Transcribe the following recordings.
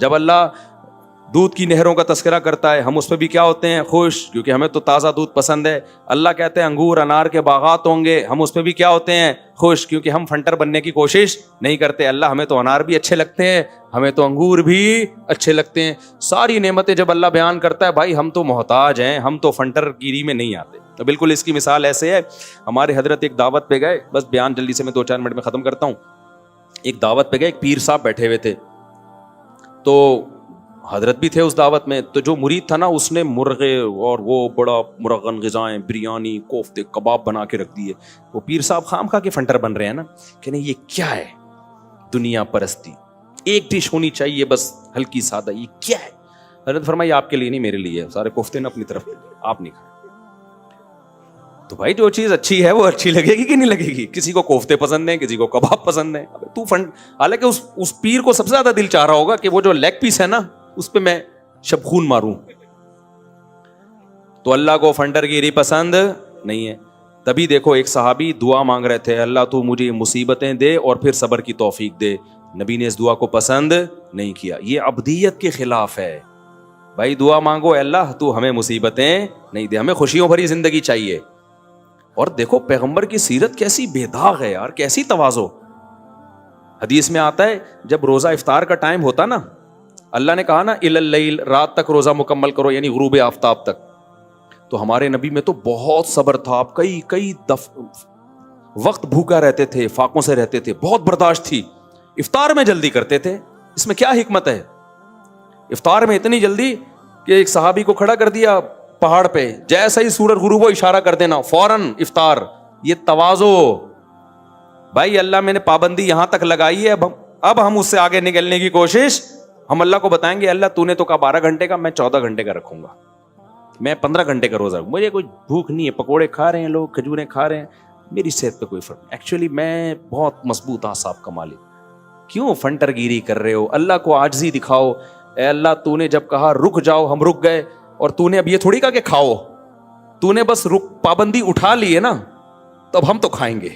جب اللہ دودھ کی نہروں کا تذکرہ کرتا ہے ہم اس پہ بھی کیا ہوتے ہیں؟ خوش، کیونکہ ہمیں تو تازہ دودھ پسند ہے. اللہ کہتے ہیں انگور انار کے باغات ہوں گے، ہم اس پہ بھی کیا ہوتے ہیں؟ خوش، کیونکہ ہم فنٹر بننے کی کوشش نہیں کرتے. اللہ ہمیں تو انار بھی اچھے لگتے ہیں، ہمیں تو انگور بھی اچھے لگتے ہیں. ساری نعمتیں جب اللہ بیان کرتا ہے بھائی ہم تو محتاج ہیں، ہم تو فنٹر گیری میں نہیں آتے. تو بالکل اس کی مثال ایسے ہے، ہمارے حضرت ایک دعوت پہ گئے، بس بیان جلدی سے میں 2-4 منٹ میں ختم کرتا ہوں. ایک دعوت پہ گئے، ایک پیر صاحب بیٹھے ہوئے تھے، تو حضرت بھی تھے اس دعوت میں. تو جو مرید تھا نا اس نے مرغے اور وہ بڑا مرغن غذائیں، بریانی، کوفتے، کباب بنا کے رکھ دیے. وہ پیر صاحب خام خواہ کے فنٹر بن رہے ہیں نا کہ نہیں یہ کیا ہے؟ دنیا پرستی، ایک ڈش ہونی چاہیے بس ہلکی سادہ، یہ کیا ہے؟ حضرت فرمایا آپ کے لیے نہیں، میرے لیے ہے. سارے کوفتے نا اپنی طرف، آپ نہیں کھائیں. تو بھائی جو چیز اچھی ہے وہ اچھی لگے گی کہ نہیں لگے گی؟ کسی کو کوفتے پسند ہیں، کسی کو کباب پسند ہیں. تو حالانکہ اس پیر کو سب سے زیادہ دل چاہ رہا ہوگا کہ وہ جو لیگ پیس ہے نا اس پہ میں شبخون ماروں. تو اللہ کو فنٹر گیری پسند نہیں ہے. تبھی دیکھو ایک صحابی دعا مانگ رہے تھے، اللہ تو مجھے مصیبتیں دے اور پھر صبر کی توفیق دے. نبی نے اس دعا کو پسند نہیں کیا. یہ عبدیت کے خلاف ہے. بھائی دعا مانگو اللہ تو ہمیں مصیبتیں نہیں دے، ہمیں خوشیوں بھری زندگی چاہیے. اور دیکھو پیغمبر کی سیرت کیسی بے داغ ہے یار، کیسی تواضع. حدیث میں آتا ہے جب روزہ افطار کا ٹائم ہوتا نا، اللہ نے کہا نا الی اللیل، رات تک روزہ مکمل کرو، یعنی غروب آفتاب تک. تو ہمارے نبی میں تو بہت صبر تھا، کئی وقت بھوکا رہتے تھے، فاقوں سے رہتے تھے، بہت برداشت تھی. افطار میں جلدی کرتے تھے. اس میں کیا حکمت ہے؟ افطار میں اتنی جلدی کہ ایک صحابی کو کھڑا کر دیا پہاڑ پہ، جیسا ہی سورج غروب ہو اشارہ کر دینا فوراً افطار. یہ تواضع. بھائی اللہ میں نے پابندی یہاں تک لگائی ہے، اب ہم اس سے آگے نکلنے کی کوشش. ہم اللہ کو بتائیں گے اللہ تو نے تو کہا 12 گھنٹے کا، میں 14 گھنٹے کا رکھوں گا، میں 15 گھنٹے کا روزہ رکھوں. مجھے کوئی بھوک نہیں ہے، پکوڑے کھا رہے ہیں لوگ، کھجوریں کھا رہے ہیں، میری صحت پہ کوئی فرق نہیں. ایکچولی میں بہت مضبوط اعصاب کا مالک. کیوں فنٹر گیری کر رہے ہو؟ اللہ کو عاجزی دکھاؤ. اے اللہ تو نے جب کہا رک جاؤ ہم رک گئے، اور تو نے اب یہ تھوڑی کہا کہ کھاؤ، تو نے بس پابندی اٹھا لی ہے نا، تو اب ہم تو کھائیں گے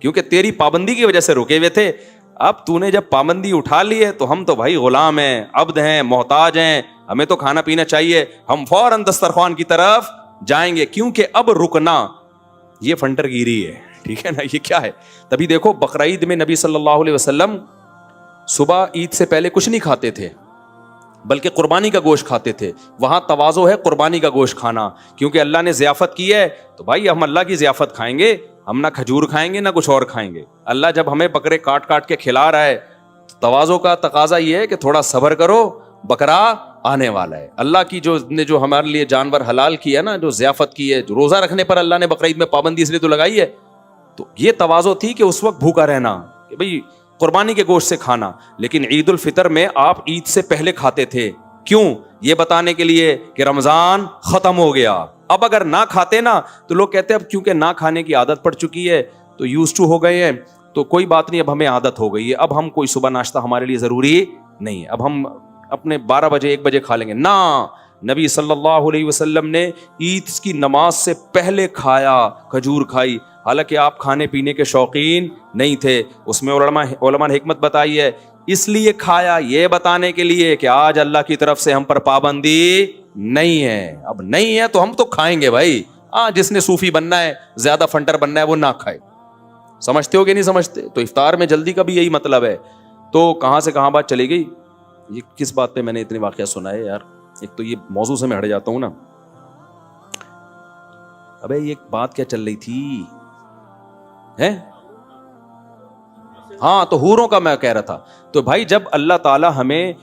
کیونکہ تیری پابندی کی وجہ سے رکے ہوئے تھے. اب تو نے جب پابندی اٹھا لی ہے تو ہم تو بھائی غلام ہیں، عبد ہیں، محتاج ہیں، ہمیں تو کھانا پینا چاہیے. ہم فوراً دسترخوان کی طرف جائیں گے کیونکہ اب رکنا یہ فنٹر گیری ہے. ٹھیک ہے نا؟ یہ کیا ہے؟ تبھی دیکھو بقرعید میں نبی صلی اللہ علیہ وسلم صبح عید سے پہلے کچھ نہیں کھاتے تھے بلکہ قربانی کا گوشت کھاتے تھے. وہاں تواضع ہے قربانی کا گوشت کھانا، کیونکہ اللہ نے ضیافت کی ہے تو بھائی ہم اللہ کی ضیافت کھائیں گے. ہم نہ کھجور کھائیں گے نہ کچھ اور کھائیں گے. اللہ جب ہمیں بکرے کاٹ کاٹ کے کھلا رہا ہے، تواضع کا تقاضا یہ ہے کہ تھوڑا صبر کرو، بکرا آنے والا ہے. اللہ کی جو ہمارے لیے جانور حلال کی ہے نا، جو ضیافت کی ہے، جو روزہ رکھنے پر اللہ نے بقرعید میں پابندی اس لیے تو لگائی ہے، تو یہ تواضع تھی کہ اس وقت بھوکا رہنا، کہ بھئی قربانی کے گوشت سے کھانا. لیکن عید الفطر میں آپ عید سے پہلے کھاتے تھے. کیوں؟ یہ بتانے کے لیے کہ رمضان ختم ہو گیا. اب اگر نہ کھاتے نا تو لوگ کہتے ہیں اب کیونکہ نہ کھانے کی عادت پڑ چکی ہے تو یوز ٹو ہو گئے ہیں، تو کوئی بات نہیں، اب ہمیں عادت ہو گئی ہے، اب ہم کوئی صبح ناشتہ ہمارے لیے ضروری نہیں ہے، اب ہم اپنے 12 بجے 1 بجے کھا لیں گے. نہ، نبی صلی اللہ علیہ وسلم نے عید کی نماز سے پہلے کھایا، کھجور کھائی. حالانکہ آپ کھانے پینے کے شوقین نہیں تھے. اس میں علماء نے حکمت بتائی ہے، اس لیے کھایا یہ بتانے کے لیے کہ آج اللہ کی طرف سے ہم پر پابندی نہیں ہے. اب نہیں ہے تو ہم تو کھائیں گے بھائی. جس نے صوفی بننا ہے، زیادہ فنٹر بننا ہے، وہ نہ کھائے. سمجھتے ہو کہ نہیں سمجھتے؟ تو افطار میں جلدی کا بھی یہی مطلب ہے. تو کہاں سے کہاں بات چلی گئی؟ یہ کس بات پہ میں نے اتنے واقعہ سنا ہے یار؟ ایک تو یہ موضوع سے میں ہٹ جاتا ہوں نا. ابے یہ بات کیا چل رہی تھی ہے؟ ہاں تو حوروں کا میں کہہ رہا تھا. تو بھائی جب اللہ تعالیٰ ہمیں،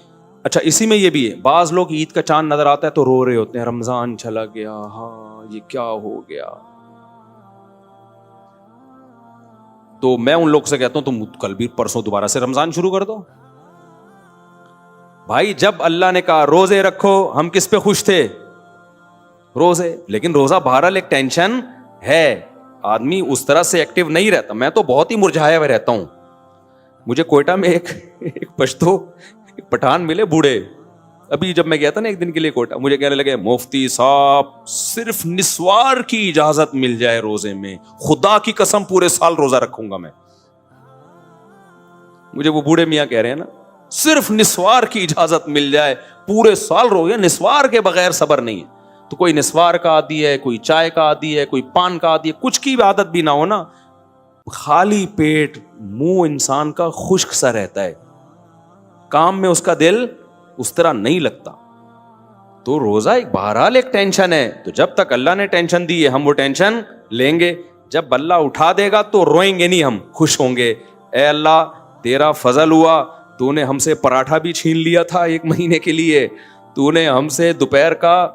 اچھا اسی میں یہ بھی ہے، بعض لوگ عید کا چاند نظر آتا ہے تو رو رہے ہوتے ہیں، رمضان چلا گیا، ہاں یہ کیا ہو گیا. تو میں ان لوگ سے کہتا ہوں تم کل بھی پرسوں دوبارہ سے رمضان شروع کر دو. بھائی جب اللہ نے کہا روزے رکھو، ہم کس پہ خوش تھے؟ روزے. لیکن روزہ بہرحال ایک ٹینشن ہے، آدمی اس طرح سے ایکٹیو نہیں رہتا. میں تو بہت ہی مرجھایا ہوا رہتا ہوں. مجھے کوئٹہ میں ایک پشتو ایک پٹھان ملے بوڑھے. ابھی جب میں گیا تھا نا ایک دن کے لیے کوئٹہ، مجھے کہنے لگے مفتی صاحب صرف نسوار کی اجازت مل جائے روزے میں، خدا کی قسم پورے سال روزہ رکھوں گا میں. مجھے وہ بوڑھے میاں کہہ رہے ہیں نا صرف نسوار کی اجازت مل جائے پورے سال رو گیا, نسوار کے بغیر صبر نہیں ہے. تو کوئی نسوار کا عادی ہے, کوئی چائے کا عادی ہے, کوئی پان کا عادی ہے, کچھ کی عادت بھی نہ ہو نا, خالی پیٹ منہ انسان کا خشک سا رہتا ہے, کام میں اس کا دل اس طرح نہیں لگتا. تو روزہ ایک بہرحال ایک ٹینشن ہے, تو جب تک اللہ نے ٹینشن دی ہے ہم وہ ٹینشن لیں گے. جب اللہ اٹھا دے گا تو روئیں گے نہیں, ہم خوش ہوں گے. اے اللہ تیرا فضل ہوا, تو نے ہم سے پراٹھا بھی چھین لیا تھا 1 مہینے کے لیے, تو نے ہم سے دوپہر کا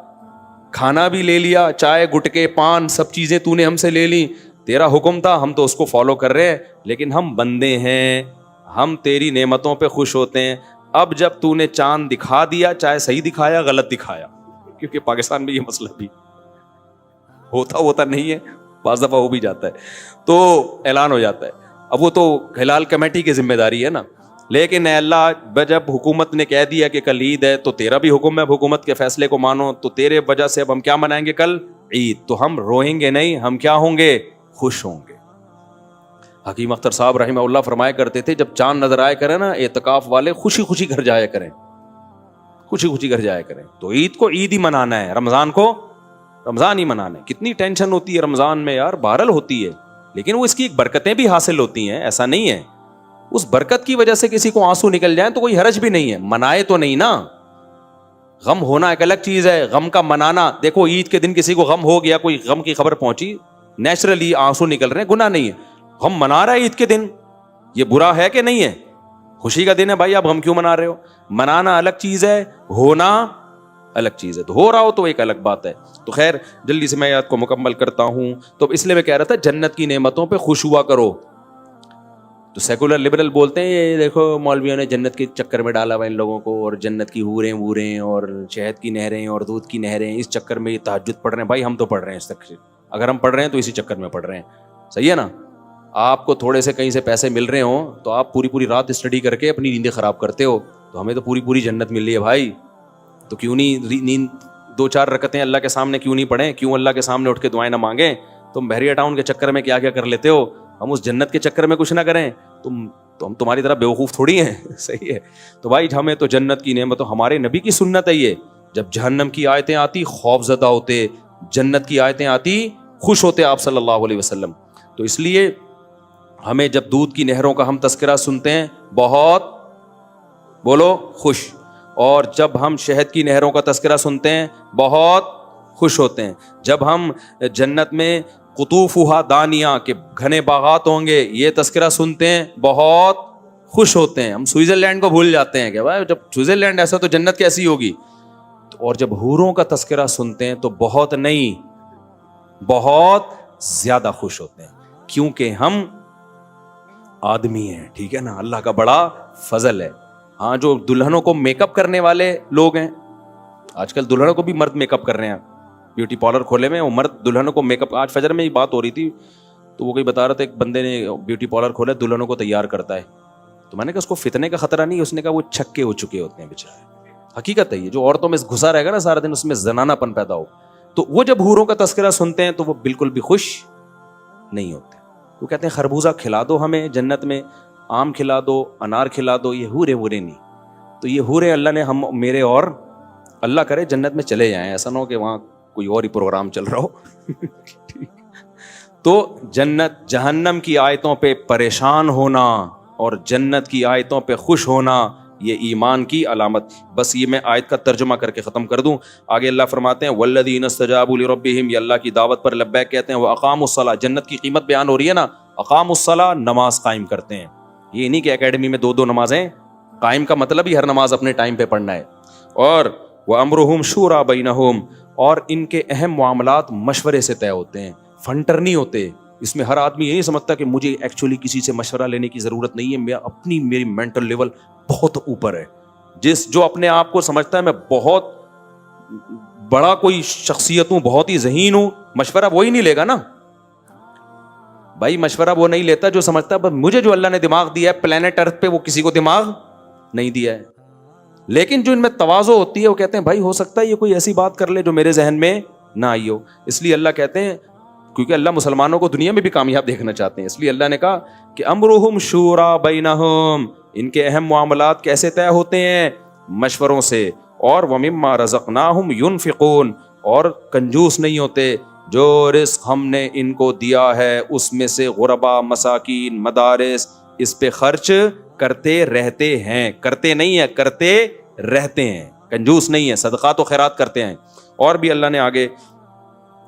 کھانا بھی لے لیا, چائے گٹکے پان سب چیزیں تو نے ہم سے لے لی, تیرا حکم تھا ہم تو اس کو فالو کر رہے ہیں, لیکن ہم بندے ہیں, ہم تیری نعمتوں پہ خوش ہوتے ہیں. اب جب تو نے چاند دکھا دیا, چاہے صحیح دکھایا غلط دکھایا, کیونکہ پاکستان میں یہ مسئلہ بھی ہوتا نہیں ہے, بعض دفعہ ہو بھی جاتا ہے, تو اعلان ہو جاتا ہے. اب وہ تو ہلال کمیٹی کی ذمہ داری ہے نا, لیکن اے اللہ جب حکومت نے کہہ دیا کہ کل عید ہے, تو تیرا بھی حکم ہے حکومت کے فیصلے کو مانو, تو تیرے وجہ سے اب ہم کیا منائیں گے کل عید, تو ہم روئیں گے نہیں, ہم کیا ہوں گے, خوش ہوں گے. حکیم اختر صاحب رحمہ اللہ فرمایا کرتے تھے جب چاند نظر آیا کرے نا, اعتکاف والے خوشی خوشی گھر جایا کریں, خوشی خوشی گھر جایا کریں. تو عید کو عید ہی منانا ہے, رمضان کو رمضان ہی منانا ہے. کتنی ٹینشن ہوتی ہے رمضان میں یار, بہرحال ہوتی ہے, لیکن وہ اس کی ایک برکتیں بھی حاصل ہوتی ہیں, ایسا نہیں ہے. اس برکت کی وجہ سے کسی کو آنسو نکل جائیں تو کوئی حرج بھی نہیں ہے, منائے تو نہیں نا. غم ہونا ایک الگ چیز ہے, غم کا منانا. دیکھو عید کے دن کسی کو غم ہو گیا, کوئی غم کی خبر پہنچی, نیچرلی آنسو نکل رہے ہیں, گناہ نہیں ہے. غم منا رہا ہے عید کے دن, یہ برا ہے کہ نہیں ہے؟ خوشی کا دن ہے بھائی, آپ غم کیوں منا رہے ہو؟ منانا الگ چیز ہے, ہونا الگ چیز ہے. تو ہو رہا ہو تو ایک الگ بات ہے. تو خیر جلدی سے میں یاد کو مکمل کرتا ہوں. تو اس لیے میں کہہ رہا تھا جنت کی نعمتوں پہ خوش ہوا کرو. تو سیکولر لبرل بولتے ہیں یہ دیکھو مولویوں نے جنت کے چکر میں ڈالا ہوا ان لوگوں کو, اور جنت کی حوریں ووریں اور شہد کی نہریں اور دودھ کی نہریں, اس چکر میں یہ تہجد پڑھ رہے ہیں. بھائی ہم تو پڑھ رہے ہیں اس تک, اگر ہم پڑھ رہے ہیں تو اسی چکر میں پڑھ رہے ہیں, صحیح ہے نا. آپ کو تھوڑے سے کہیں سے پیسے مل رہے ہوں تو آپ پوری رات اسٹڈی کر کے اپنی نیندیں خراب کرتے ہو, تو ہمیں تو پوری جنت مل رہی ہے بھائی, تو کیوں نہیں نیند 2-4 رکعتیں اللہ کے سامنے کیوں نہیں پڑھیں, کیوں اللہ کے سامنے اٹھ کے دعائیں نہ مانگیں. تم بحریہ ٹاؤن کے چکر میں کیا کر لیتے ہو, ہم اس جنت کے چکر میں کچھ نہ کریں, تو ہم تمہاری طرح بیوقوف تھوڑی ہیں, صحیح ہے. تو بھائی ہمیں تو جنت کی نعمت, ہمارے نبی کی سنت ہے یہ, جب جہنم کی آیتیں آتی خوف زدہ ہوتے, جنت کی آیتیں آتی خوش ہوتے آپ صلی اللہ علیہ وسلم. تو اس لیے ہمیں جب دودھ کی نہروں کا ہم تذکرہ سنتے ہیں بہت بولو خوش, اور جب ہم شہد کی نہروں کا تذکرہ سنتے ہیں بہت خوش ہوتے ہیں. جب ہم جنت میں قطوفہا دانیہ کے گھنے باغات ہوں گے یہ تذکرہ سنتے ہیں بہت خوش ہوتے ہیں. ہم سوئٹزرلینڈ کو بھول جاتے ہیں کہ بھائی جب سوئٹزرلینڈ ایسا تو جنت کیسی ہوگی. اور جب حوروں کا تذکرہ سنتے ہیں تو بہت نہیں بہت زیادہ خوش ہوتے ہیں, کیونکہ ہم آدمی ہیں, ٹھیک ہے نا, اللہ کا بڑا فضل ہے. ہاں جو دلہنوں کو میک اپ کرنے والے لوگ ہیں, آج کل دلہنوں کو بھی مرد میک اپ کر رہے ہیں, بیوٹی پارلر کھولے میں, وہ مرد دلہنوں کو میک اپ. آج فجر میں یہ بات ہو رہی تھی تو وہ کوئی بتا رہا تھا ایک بندے نے بیوٹی پارلر کھولا دلہنوں کو تیار کرتا ہے, تو میں نے کہا اس کو فتنے کا خطرہ نہیں, اس نے کہا وہ چھکے ہو چکے ہوتے ہیں بیچارے. حقیقت ہے یہ, جو عورتوں میں گھسا رہے گا نا سارا دن اس میں زنانہ پن پیدا ہو, تو وہ جب حوروں کا تذکرہ سنتے ہیں تو وہ بالکل بھی خوش نہیں ہوتے. وہ کہتے ہیں خربوزہ کھلا دو ہمیں جنت میں, آم کھلا دو, انار کھلا دو, یہ حورے نہیں. تو یہ حورے اللہ نے ہم میرے اور اللہ کرے جنت میں چلے جائیں, ایسا نہ ہو کہ وہاں کوئی اور ہی پروگرام چل رہا ہو. تو جنت جہنم کی آیتوں پہ پریشان ہونا اور جنت کی آیتوں پہ خوش ہونا یہ ایمان کی علامت. بس یہ میں آیت کا ترجمہ کر کے ختم کر دوں. آگے اللہ فرماتے ہیں والذین استجابوا لربہم, یہ اللہ کی دعوت پر لبیک کہتے ہیں, واقاموا الصلاۃ, جنت کی قیمت بیان ہو رہی ہے نا, اقاموا الصلاۃ, نماز قائم کرتے ہیں. یہ نہیں کہ اکیڈمی میں 2 نمازیں قائم, کا مطلب ہی ہر نماز اپنے ٹائم پہ پڑھنا ہے. اور وامرہم شورا بینہم, اور ان کے اہم معاملات مشورے سے طے ہوتے ہیں, فنٹر نہیں ہوتے. اس میں ہر آدمی یہ نہیں سمجھتا کہ مجھے ایکچولی کسی سے مشورہ لینے کی ضرورت نہیں ہے, میری مینٹل لیول بہت اوپر ہے. جو اپنے آپ کو سمجھتا ہے میں بہت بڑا کوئی شخصیت ہوں, بہت ہی ذہین ہوں, مشورہ وہی نہیں لے گا نا بھائی. مشورہ وہ نہیں لیتا جو سمجھتا ہے مجھے جو اللہ نے دماغ دیا ہے پلانٹ ارتھ پہ وہ کسی کو دماغ نہیں دیا ہے. لیکن جو ان میں تواضع ہوتی ہے وہ کہتے ہیں بھائی ہو سکتا ہے یہ کوئی ایسی بات کر لے جو میرے ذہن میں نہ آئی ہو. اس لیے اللہ کہتے ہیں, کیونکہ اللہ مسلمانوں کو دنیا میں بھی کامیاب دیکھنا چاہتے ہیں, اس لیے اللہ نے کہا کہ امرہم شورا بینہم, ان کے اہم معاملات کیسے طے ہوتے ہیں؟ مشوروں سے. اور وَمِمَّا رَزَقْنَاهُمْ يُنْفِقُونَ, اور کنجوس نہیں ہوتے, جو رزق ہم نے ان کو دیا ہے اس میں سے غربا, مساکین, مدارس, اس پہ خرچ کرتے رہتے ہیں. کرتے نہیں ہیں, کرتے رہتے ہیں, کنجوس نہیں ہے, صدقات و خیرات کرتے ہیں. اور بھی اللہ نے آگے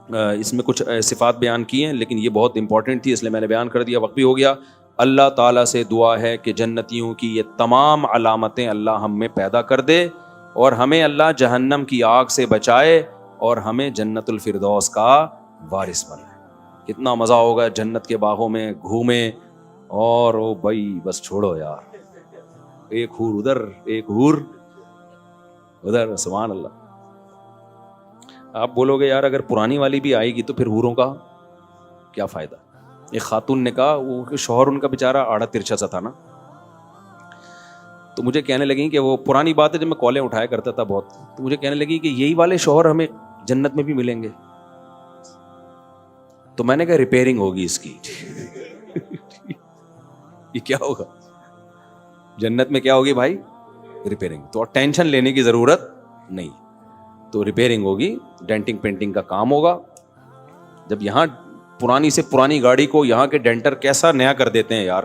اس میں کچھ صفات بیان کی ہیں, لیکن یہ بہت امپورٹنٹ تھی اس لیے میں نے بیان کر دیا, وقت بھی ہو گیا. اللہ تعالیٰ سے دعا ہے کہ جنتیوں کی یہ تمام علامتیں اللہ ہم میں پیدا کر دے, اور ہمیں اللہ جہنم کی آگ سے بچائے, اور ہمیں جنت الفردوس کا وارث بنائے. کتنا مزہ ہوگا جنت کے باغوں میں گھومیں, اور او بھائی بس چھوڑو یار, ایک حور ادھر ایک حور ادھر, سبحان اللہ. آپ بولو گے یار اگر پرانی والی بھی آئے گی تو پھر حوروں کا کیا فائدہ. ایک خاتون نے کہا, وہ شوہر ان کا بیچارہ آڑا ترچھا سا تھا نا, تو مجھے کہنے لگی کہ وہ پرانی بات ہے جب میں کالیں اٹھایا کرتا تھا بہت, تو مجھے کہنے لگی کہ یہی والے شوہر ہمیں جنت میں بھی ملیں گے. تو میں نے کہا ریپیئرنگ ہوگی اس کی. یہ کیا ہوگا جنت میں, کیا ہوگی بھائی؟ ریپیئرنگ. تو ٹینشن لینے کی ضرورت نہیں, تو ریپیئرنگ ہوگی, ڈینٹنگ پینٹنگ کا کام ہوگا. جب یہاں پرانی سے پرانی گاڑی کو یہاں کے ڈینٹر کیسا نیا کر دیتے ہیں یار,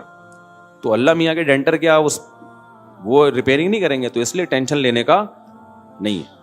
تو اللہ میاں کے ڈینٹر کیا وہ ریپیئرنگ نہیں کریں گے, تو اس لیے ٹینشن لینے کا نہیں ہے.